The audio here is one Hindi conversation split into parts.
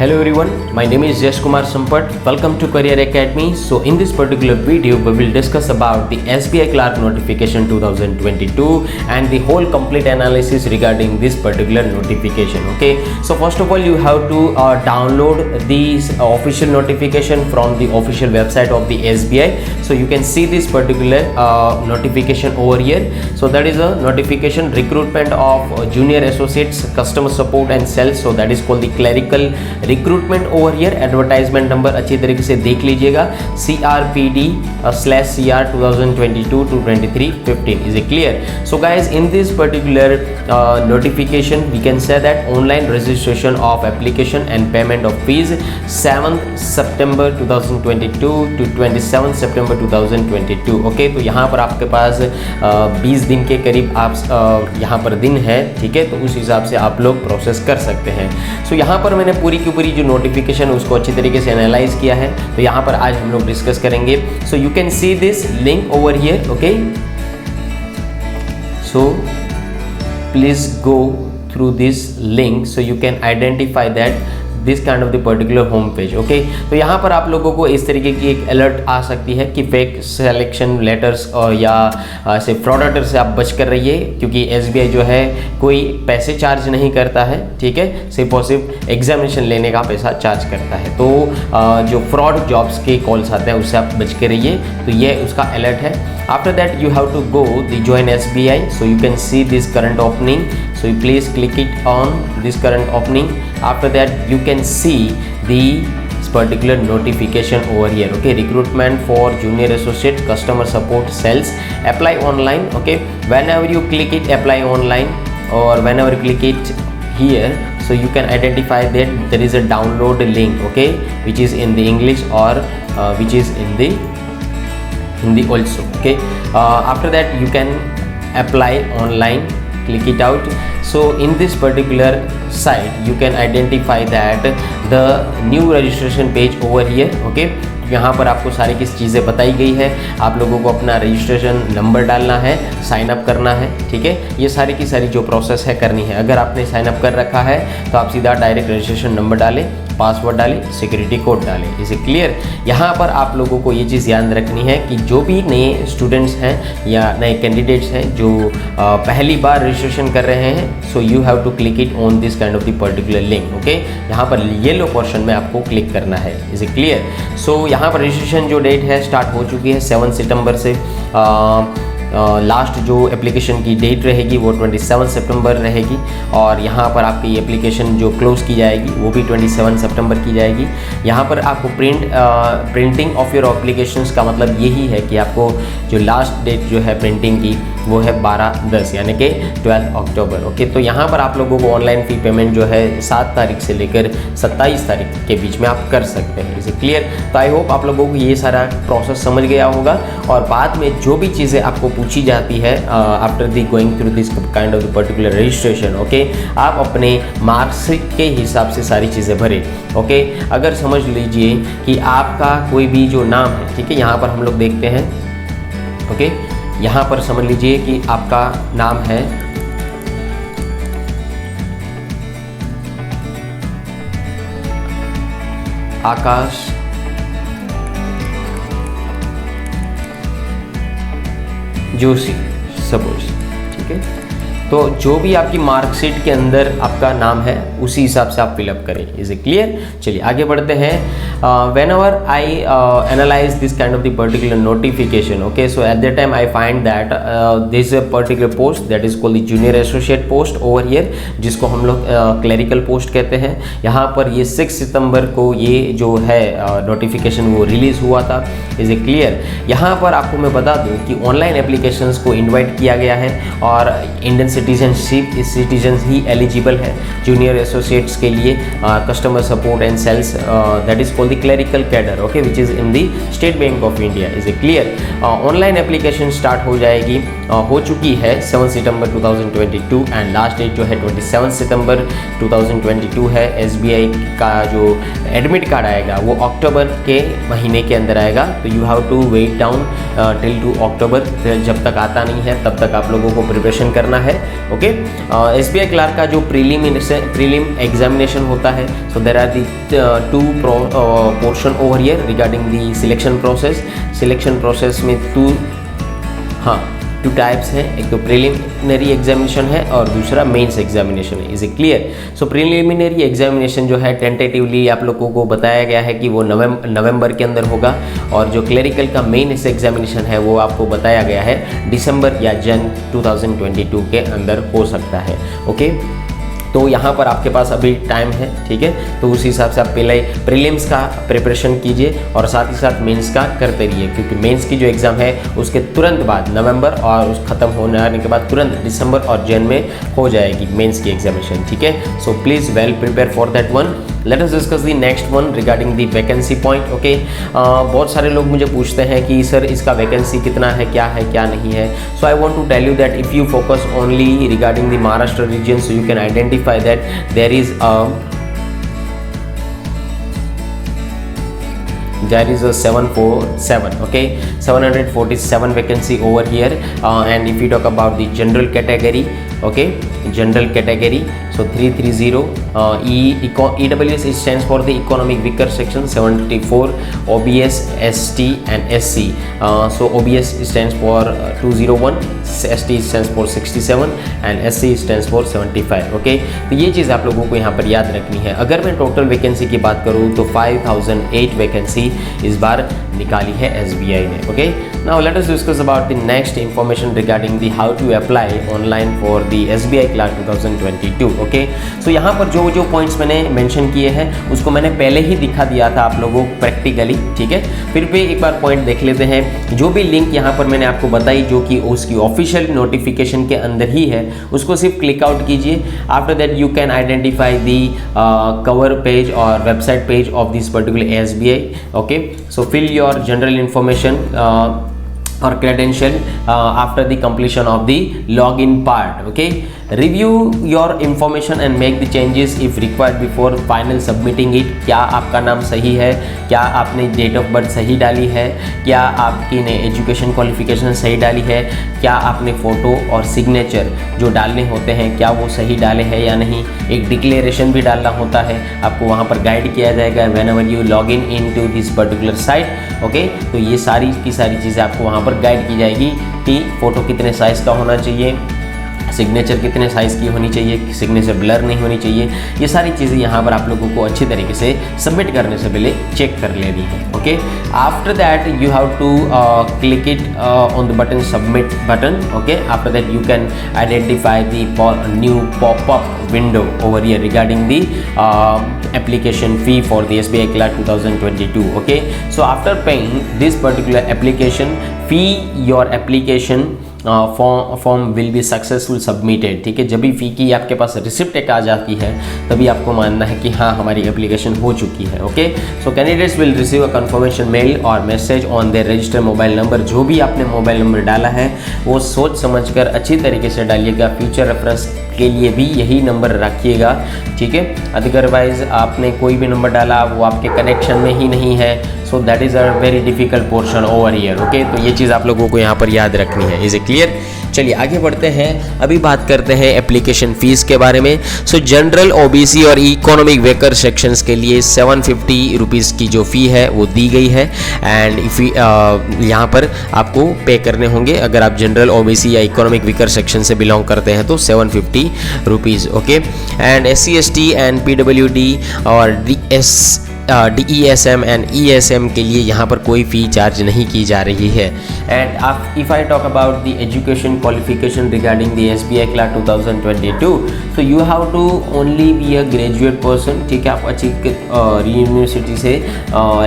Hello everyone, my name is Yash Kumar Sampat. Welcome to Career Academy. So in this particular video, we will discuss about the SBI Clerk Notification 2022 and the whole complete analysis regarding this particular notification. Okay, so first of all, you have to download this official notification from the official website of the SBI. So you can see this particular notification over here. So that is a notification recruitment of junior associates, customer support and sales. So that is called the clerical recruitment over here. Advertisement number अच्छी तरीके से देख लीजिएगा, CRPD/CR 2022-23-15. Is it clear? So guys, in this particular notification we can say that online registration of application and payment of fees 7th September 2022 to 27th September 2022. Okay, तो यहाँ पर आपके पास 20 दिन के करीब आप यहाँ पर दिन है, ठीक है, तो उस हिसाब से आप लोग प्रोसेस कर सकते हैं. सो यहाँ पर मैंने पूरी की पूरी जो नोटिफिकेशन है उसको अच्छी तरीके से एनालाइज किया है, तो यहाँ पर आज हम लोग डिस्कस करेंगे. सो you can see this link over here. Okay, so please go through this link so you can identify that this kind of the particular home page. Okay, तो यहाँ पर आप लोगों को इस तरीके की एक अलर्ट आ सकती है कि फेक सिलेक्शन लेटर्स या ऐसे फ्रॉडर से आप बच कर रहिए, क्योंकि SBI जो है कोई पैसे चार्ज नहीं करता है, ठीक है, सिर्फ और सिर्फ एग्जामिनेशन लेने का पैसा चार्ज करता है. तो जो फ्रॉड जॉब्स के कॉल्स आते हैं उससे आप बच के रहिए, तो ये उसका अलर्ट है. After that you have to go the join SBI, so you can see this current opening, so you please click it on this current opening. After that you can see the particular notification over here. Okay, recruitment for junior associate, customer support, sales, apply online. Okay, whenever you click it apply online, or whenever you click it here, so you can identify that there is a download link, okay, which is in the English or which is in the Hindi also. Okay, after that you can apply online, click it out. So in this particular site you can identify that the new registration page over here. Okay, यहाँ पर आपको सारी किस चीज़ें बताई गई है. आप लोगों को अपना रजिस्ट्रेशन नंबर डालना है, साइन अप करना है, ठीक है, ये सारी की सारी जो प्रोसेस है करनी है. अगर आपने साइन अप कर रखा है तो आप सीधा डायरेक्ट रजिस्ट्रेशन नंबर डालें, पासवर्ड डालें, सिक्योरिटी कोड डालें. इसे क्लियर. यहाँ पर आप लोगों को ये चीज़ याद रखनी है कि जो भी नए स्टूडेंट्स हैं या नए कैंडिडेट्स हैं जो पहली बार रजिस्ट्रेशन कर रहे हैं, so you have to click it on this kind of the particular link. Okay, यहाँ पर येलो पोर्शन में आपको क्लिक करना है. Is it clear? सो यहाँ पर रजिस्ट्रेशन जो डेट है स्टार्ट हो चुकी है 7 सितंबर से. लास्ट जो एप्लीकेशन की डेट रहेगी वो 27 सितंबर रहेगी, और यहाँ पर आपकी एप्लीकेशन जो क्लोज़ की जाएगी वो भी 27 सितंबर की जाएगी. यहाँ पर आपको प्रिंटिंग ऑफ योर एप्लीकेशंस का मतलब यही है कि आपको जो लास्ट डेट जो है प्रिंटिंग की वो है 12/10 यानी कि 12 अक्टूबर. ओके, तो यहाँ पर आप लोगों को ऑनलाइन फ़ी पेमेंट जो है 7 तारीख से लेकर 27 तारीख के बीच में आप कर सकते हैं. इसे क्लियर? तो आई होप आप लोगों को ये सारा प्रोसेस समझ गया होगा, और बाद में जो भी चीज़ें आपको पूछी जाती है after the going through this kind of the particular registration, okay, आप अपने मार्कशीट के हिसाब से सारी चीज़ें भरें. ओके, अगर समझ लीजिए कि आपका कोई भी जो नाम है, ठीक है, यहाँ पर हम लोग देखते हैं. ओके, यहाँ पर समझ लीजिए कि आपका नाम है आकाश जोशी सपोज, ठीक है. तो जो भी आपकी मार्कशीट के अंदर आपका नाम है उसी हिसाब से आप फिलअप करें. Is it clear? चलिए आगे बढ़ते हैं. When ever I analyse this kind of the particular notification, okay, so at that time I find that this particular post that is called the junior associate post over here, जिसको हम लोग क्लरिकल पोस्ट कहते हैं. यहाँ पर ये 6 सितंबर को ये जो है नोटिफिकेशन वो रिलीज़ हुआ था. Is it clear? यहाँ पर आपको मैं बता दूँ कि ऑनलाइन एप्लीकेशंस को इन्वाइट किया गया है, और इंडियन सिटीजनशिप सिटीजन्स ही एलिजिबल है जूनियर एसोसिएट्स के लिए. Customer support and sales that is called the clerical cadre, okay, which is in the State Bank of India. Is a clear? Online application start हो जाएगी, हो चुकी है 7 सितंबर 2022, एंड लास्ट डेट जो है 27 सितंबर 2022 है. SBI का जो एडमिट कार्ड आएगा वो अक्टूबर के महीने के अंदर आएगा, तो you have to wait down till 2 October. जब तक आता नहीं है तब तक आप लोगों को प्रिपरेशन करना है. ओके। SBI क्लार्क का जो प्रीलिम एग्जामिनेशन होता है, so there are the two portion over here regarding the selection process में टू टाइप्स हैं, एक तो प्रिलिमिनरी एग्जामिनेशन है और दूसरा मेंस एग्जामिनेशन है। Is it clear? So preliminary examination जो है टेंटेटिवली आप लोगों को बताया गया है कि वो नवंबर के अंदर होगा, और जो क्लरिकल का मेंस एग्जामिनेशन है वो आपको बताया गया है दिसंबर या जन 2022 के अंदर हो सकता है। ओके, तो यहाँ पर आपके पास अभी टाइम है, ठीक है। तो उस हिसाब से आप पहले प्रीलिम्स का प्रिपरेशन कीजिए और साथ ही साथ मेंस का करते रहिए, क्योंकि मेंस की जो एग्ज़ाम है उसके तुरंत बाद नवंबर और उस खत्म होने के बाद तुरंत दिसंबर और जन में हो जाएगी मेंस की एग्जामिनेशन, ठीक है। So please well prepare for that one. Late us discuss the next one regarding the vacancy point. Okay, बहुत सारे लोग मुझे पूछते हैं कि सर इसका वैकेंसी कितना है क्या नहीं है। So I want to tell you that if you focus only regarding the Maharashtra region, so you can identify that there is a 747, okay, 747 vacancy over here, and if you talk about the general category, okay, general category, so 330 EWS, it stands for the economic weaker section 74, OBS, ST and SC, so OBS stands for 201, ST stands for 67 and SC stands for 75, okay। तो ये चीज़ आप लोगों को यहाँ पर याद रखनी है। अगर मैं टोटल वैकेंसी की बात करूँ तो 5008 वैकेंसी इस बार निकाली है SBI ने, okay. Now let us discuss about the next information regarding the how to apply online for the SBI clerk 2022, okay. So यहाँ पर जो पॉइंट्स मैंने मेंशन किए हैं उसको मैंने पहले ही दिखा दिया था आप लोगों को प्रैक्टिकली, ठीक है। फिर भी एक बार पॉइंट देख लेते हैं। जो भी लिंक यहाँ पर मैंने आपको बताई जो कि उसकी ऑफिशियल नोटिफिकेशन के अंदर ही है, उसको सिर्फ क्लिक आउट कीजिए। After that you can identify the cover page और website page of this particular SBI, okay. So fill your general information or credential after the completion of the login part, okay। review your information and make the changes if required before final submitting it। क्या आपका नाम सही है, क्या आपने डेट ऑफ बर्थ सही डाली है, क्या आपकी ने एजुकेशन क्वालिफिकेशन सही डाली है, क्या आपने फ़ोटो और सिग्नेचर जो डालने होते हैं क्या वो सही डाले हैं या नहीं। एक डिक्लेरेशन भी डालना होता है, आपको वहाँ पर गाइड किया जाएगा whenever you log in into this particular site, okay. तो ये सारी की सारी चीज़ें आपको वहाँ पर गाइड की जाएगी कि फ़ोटो कितने साइज़ का होना चाहिए, सिग्नेचर कितने साइज़ की होनी चाहिए, सिग्नेचर ब्लर नहीं होनी चाहिए। ये सारी चीज़ें यहाँ पर आप लोगों को अच्छी तरीके से सबमिट करने से पहले चेक कर लेनी है, okay. After that you have to click it on the button submit button, okay. After that you can identify the new popup window over here regarding the application fee for the SBI Clerk 2022, okay। So after paying this particular application fee, your application form will be successful submitted, ठीक है। जब भी फ़ी की आपके पास रिसिप्ट एक आ जाती है तभी आपको मानना है कि हाँ हमारी एप्लीकेशन हो चुकी है, okay. So candidates will receive a confirmation mail और message on their registered mobile number. जो भी आपने मोबाइल नंबर डाला है वो सोच समझकर अच्छी तरीके से डालिएगा, फ्यूचर रेफरेंस के लिए भी यही नंबर रखिएगा, ठीक है। अदरवाइज आपने कोई भी नंबर डाला वो आपके कनेक्शन में ही नहीं है, so that is a very difficult portion over here, okay. तो ये चीज़ आप लोगों को यहाँ पर याद रखनी है। Is a clear? चलिए आगे बढ़ते हैं। अभी बात करते हैं एप्लीकेशन फ़ीस के बारे में। सो जनरल OBC और इकोनॉमिक वेकर सेक्शंस के लिए 750 रुपीज़ की जो फ़ी है वो दी गई है, एंड यहाँ पर आपको पे करने होंगे। अगर आप जनरल OBC या इकोनॉमिक वेकर सेक्शन से बिलोंग करते हैं तो 750 rupees, okay. And SC ST and PWD और DESM एंड ESM के लिए यहाँ पर कोई फ़ी चार्ज नहीं की जा रही है। And if I talk about the education qualification regarding the SBI clerk 2022, तो you have to only be a graduate person, ठीक है। आप अच्छी यूनिवर्सिटी से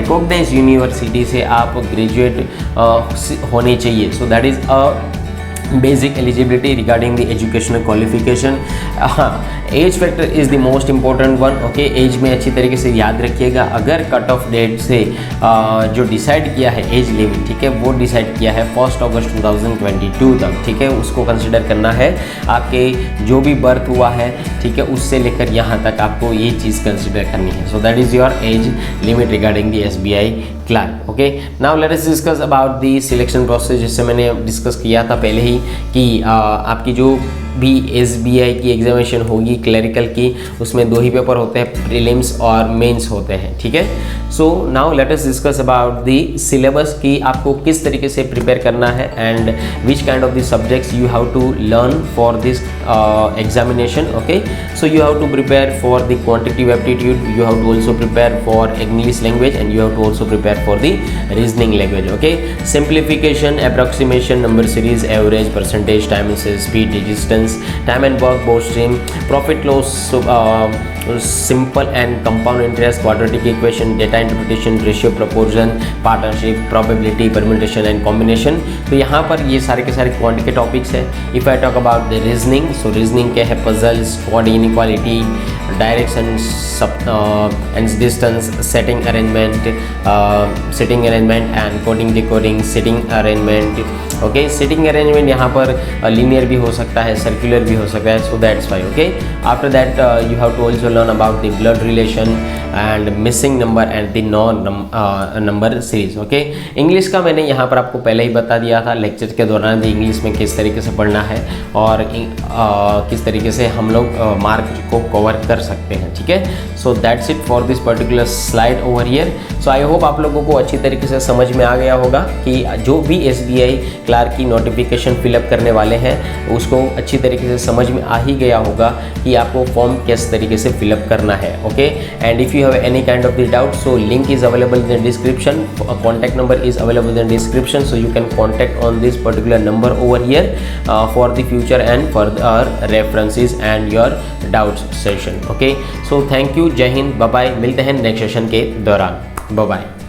रिकॉग्नाइज यूनिवर्सिटी से आप ग्रेजुएट होने चाहिए। So that is a basic eligibility regarding the educational qualification। Age factor is the most important one, okay. Age में अच्छी तरीके से याद रखिएगा। अगर कट ऑफ डेट से जो डिसाइड किया है एज लिमिट, ठीक है, वो डिसाइड किया है 1 अगस्त 2022 तक, ठीक है, उसको कंसिडर करना है। आपके जो भी बर्थ हुआ है, ठीक है, उससे लेकर यहाँ तक आपको ये चीज़ कंसिडर करनी है। So that is your age limit regarding the SBI clerk, okay. Now let us discuss about the selection process, जिससे मैंने डिस्कस किया था पहले ही कि आपकी जो भी SBI की एग्जामिनेशन होगी क्लरिकल की, उसमें 2 ही पेपर होते हैं, प्रीलिम्स और मेंस होते हैं, ठीक है। So now let us discuss about the syllabus कि आपको किस तरीके से प्रिपेयर करना है and which kind of the subjects you have to learn for this examination. Okay, so you have to prepare for the quantitative aptitude, you have to also prepare for English language and you have to also prepare for the reasoning language. Okay, simplification, approximation, number series, average, percentage, time and speed, distance, time and work, both stream, profit loss, simple and compound interest, quadratic equation, data interpretation, ratio, proportion, partnership, probability, permutation and combination। तो यहाँ पर ये सारे के सारे क्वांटिटी के टॉपिक्स है। If I talk about the reasoning, so reasoning क्या है, puzzles, quad inequality, direction, and distance, setting arrangement and coding decoding, sitting arrangement। Okay, sitting arrangement यहाँ पर लीनियर भी हो सकता है, सर्कुलर भी हो सकता है, so that's why. Okay, after that you have to also learn about the blood relation and missing number and the non number series. Okay, English का मैंने यहाँ पर आपको पहले ही बता दिया था लेक्चर के दौरान, इंग्लिश में किस तरीके से पढ़ना है और किस तरीके से हम लोग मार्क को कवर कर सकते हैं, ठीक है। So that's it for this particular slide over here. So I hope आप लोगों को अच्छी तरीके से समझ में आ गया होगा कि जो भी SBI क्लार्क की नोटिफिकेशन फिलअप करने वाले हैं उसको अच्छी तरीके से समझ में आ ही गया होगा कि आपको फॉर्म किस तरीके से फिलअप करना है। Okay, and if you have any kind of the doubt, so link is available in the description, contact number is available in the description, so you can contact on this particular number over here for the future and further references and your doubts session. Okay, so thank you, जय हिंद, बाय बाय, मिलते हैं नेक्स्ट सेशन के दौरान, बाय बाय।